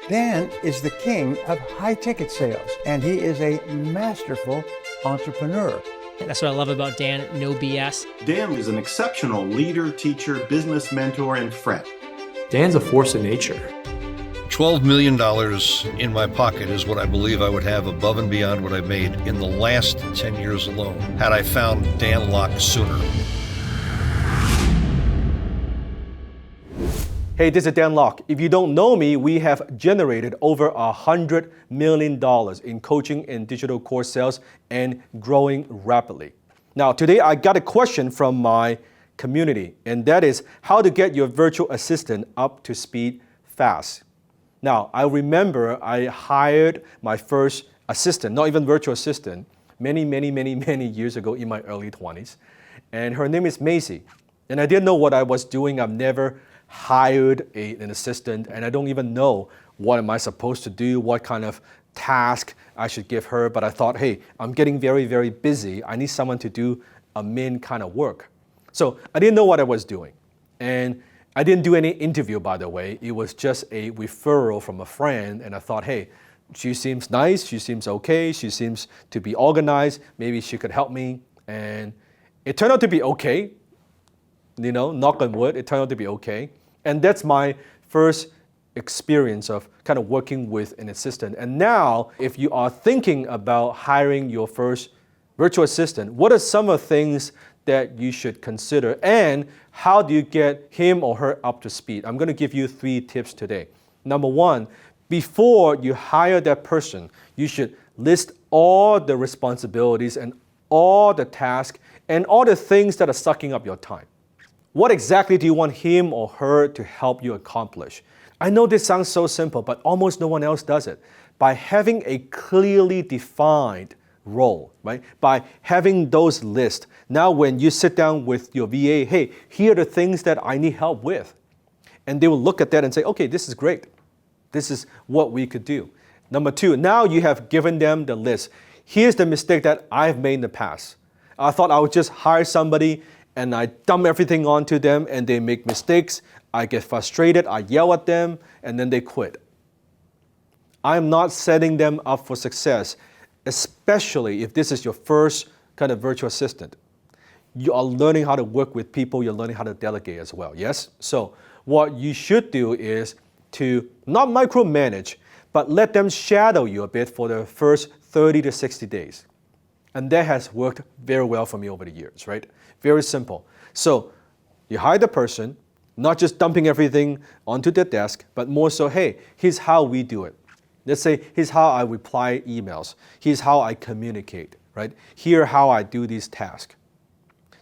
Dan is the king of high-ticket sales, and he is a masterful entrepreneur. That's what I love about Dan, no BS. Dan is an exceptional leader, teacher, business mentor, and friend. Dan's a force of nature. $12 million in my pocket is what I believe I would have above and beyond what I've made in the last 10 years alone, had I found Dan Lok sooner. Hey, this is Dan Lok. If you don't know me, we have generated over $100 million in coaching and digital course sales and growing rapidly. Now, today I got a question from my community, and that is how to get your virtual assistant up to speed fast. Now, I remember I hired my first assistant, not even virtual assistant, many years ago in my early 20s. And her name is Macy. And I didn't know what I was doing. I've never hired an assistant, and I don't even know what am I supposed to do, what kind of task I should give her. But I thought, hey, I'm getting very busy. I need someone to do admin kind of work. So I didn't know what I was doing. And I didn't do any interview, by the way. It was just a referral from a friend, and I thought, hey, she seems nice, she seems okay, she seems to be organized, maybe she could help me. And it turned out to be okay. You know, knock on wood, it turned out to be okay. And that's my first experience of kind of working with an assistant. And now, if you are thinking about hiring your first virtual assistant, what are some of the things that you should consider, and how do you get him or her up to speed? I'm going to give you 3 tips today. Number 1, before you hire that person, you should list all the responsibilities and all the tasks and all the things that are sucking up your time. What exactly do you want him or her to help you accomplish? I know this sounds so simple, but almost no one else does it. By having a clearly defined role, right? By having those lists. Now when you sit down with your VA, hey, here are the things that I need help with. And they will look at that and say, okay, this is great. This is what we could do. Number 2, now you have given them the list. Here's the mistake that I've made in the past. I thought I would just hire somebody and I dump everything onto them and they make mistakes. I get frustrated, I yell at them, and then they quit. I'm not setting them up for success, especially if this is your first kind of virtual assistant. You are learning how to work with people, you're learning how to delegate as well, yes? So what you should do is to not micromanage, but let them shadow you a bit for the first 30 to 60 days. And that has worked very well for me over the years, right? Very simple. So you hire the person, not just dumping everything onto their desk, but more so, hey, here's how we do it. Let's say, here's how I reply emails. Here's how I communicate, right? Here how I do these tasks.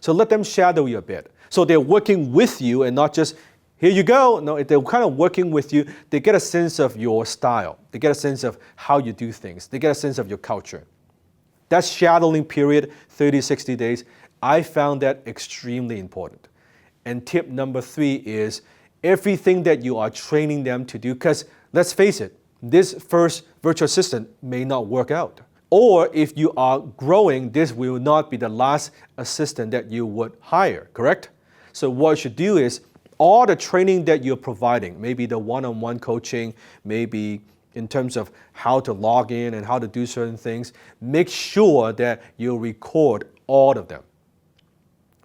So let them shadow you a bit. So they're working with you and not just, here you go. No, they're kind of working with you. They get a sense of your style. They get a sense of how you do things. They get a sense of your culture. That shadowing period, 30, 60 days, I found that extremely important. And tip number 3 is everything that you are training them to do, because let's face it, this first virtual assistant may not work out. Or if you are growing, this will not be the last assistant that you would hire, correct? So what you should do is all the training that you're providing, maybe the one-on-one coaching, maybe in terms of how to log in and how to do certain things, make sure that you record all of them.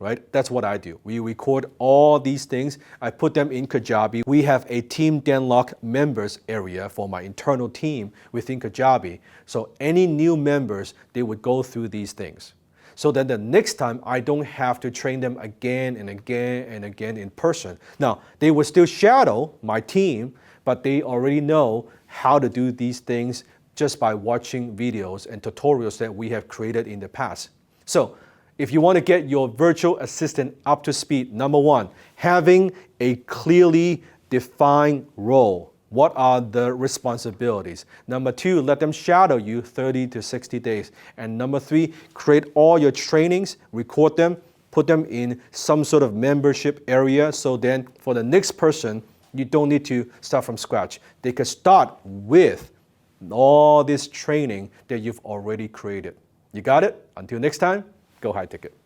Right? That's what I do. We record all these things. I put them in Kajabi. We have a Team Dan Lok members area for my internal team within Kajabi. So any new members, they would go through these things. So then the next time, I don't have to train them again and again in person. Now, they will still shadow my team, but they already know how to do these things just by watching videos and tutorials that we have created in the past. So if you want to get your virtual assistant up to speed, number 1, having a clearly defined role. What are the responsibilities? Number 2, let them shadow you 30 to 60 days. And number 3, create all your trainings, record them, put them in some sort of membership area, so then for the next person, you don't need to start from scratch. They can start with all this training that you've already created. You got it? Until next time, go high ticket.